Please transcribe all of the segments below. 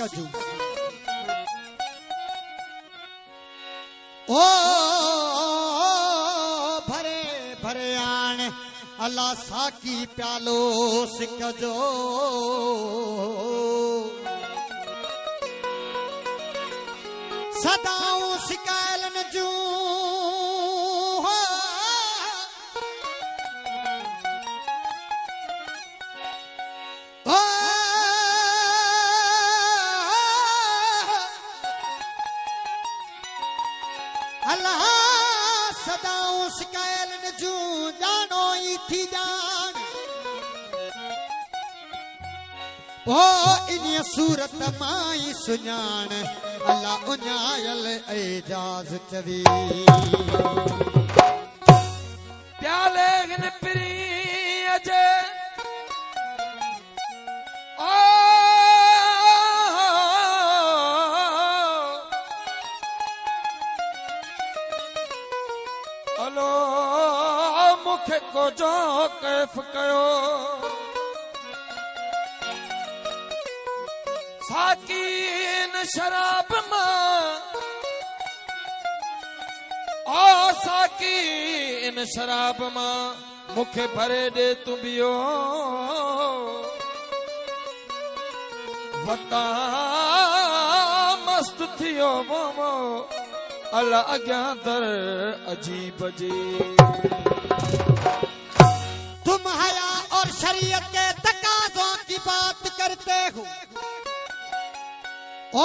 कजू ओ भरे भरे आण अल्लाह साकी प्यालो सिकजो सदाऊं सिकायलन जू अल्लाह सदाऊं सिकायलन जू जानो ई थी जान ओ इन सूरत माई सुञाण अल्लाह उञायल एजाज चवी प्याले गिन पिरी अजे अलो मुखे को जो कैफ कयो साकीन शराब मां ओ साकीन शराब मां मुखे भरे दे तू बियो वता मस्त थियो वो अल्लाह अज्ञा दर अजीब जी तुम हया और शरीयत के तकाज़ों की बात करते हो ओ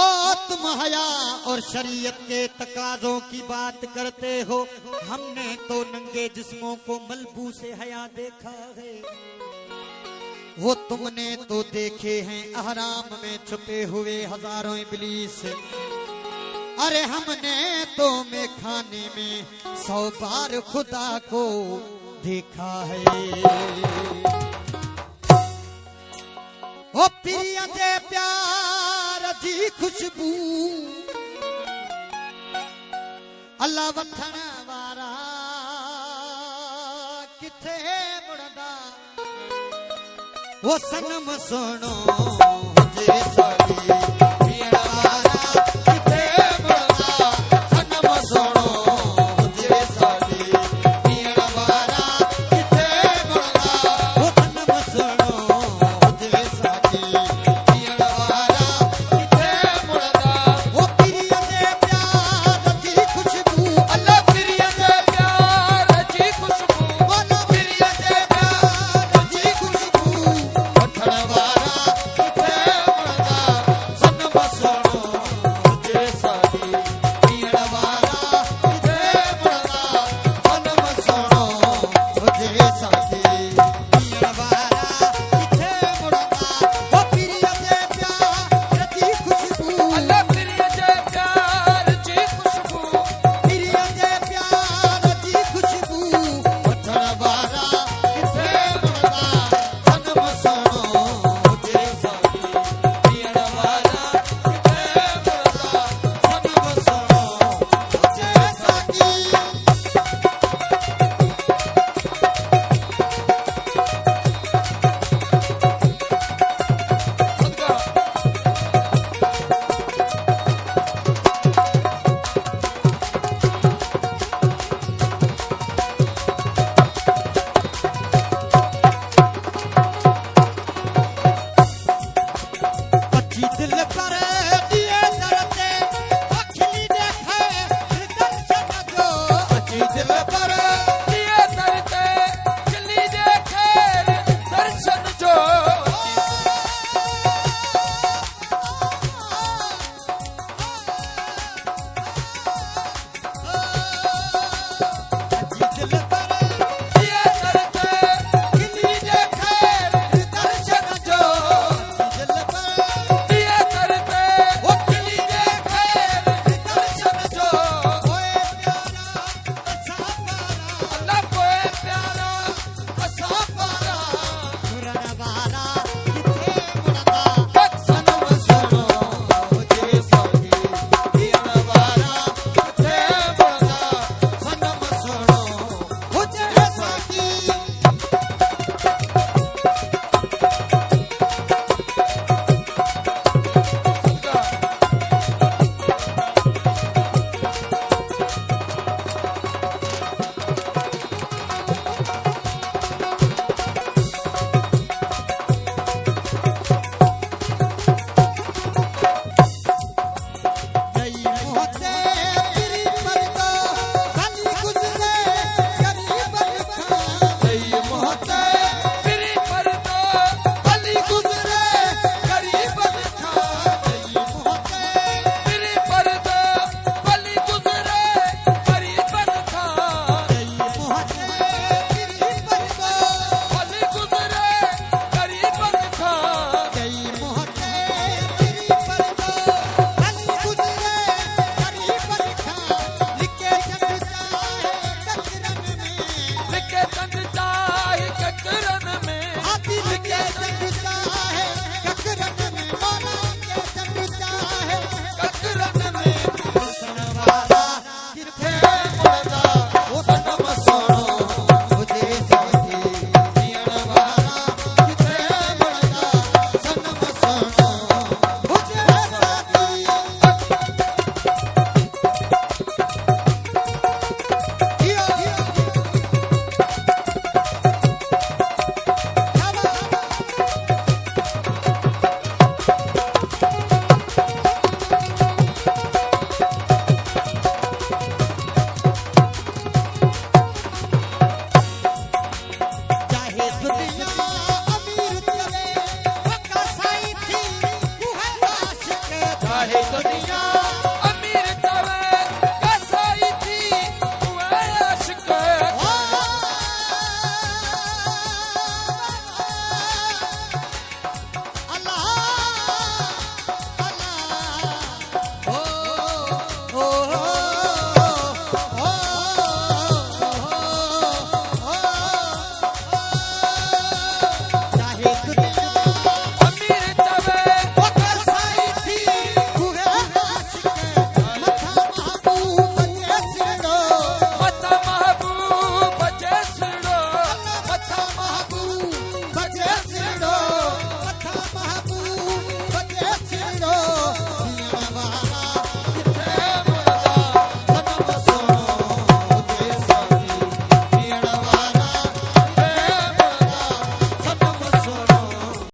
तुम हया और शरीयत के तकाज़ों की बात करते हो हमने तो नंगे जिस्मों को मलबू से हया देखा है वो तुमने तो देखे हैं अहराम में छुपे हुए हजारों इब्लीस अरे हमने तो में खाने में 100 बार खुदा को देखा है ओ प्रिय दे प्यार जी खुशबू अल्लाह वठण वारा किथे मुड़दा वो सनम सुनो जे साडी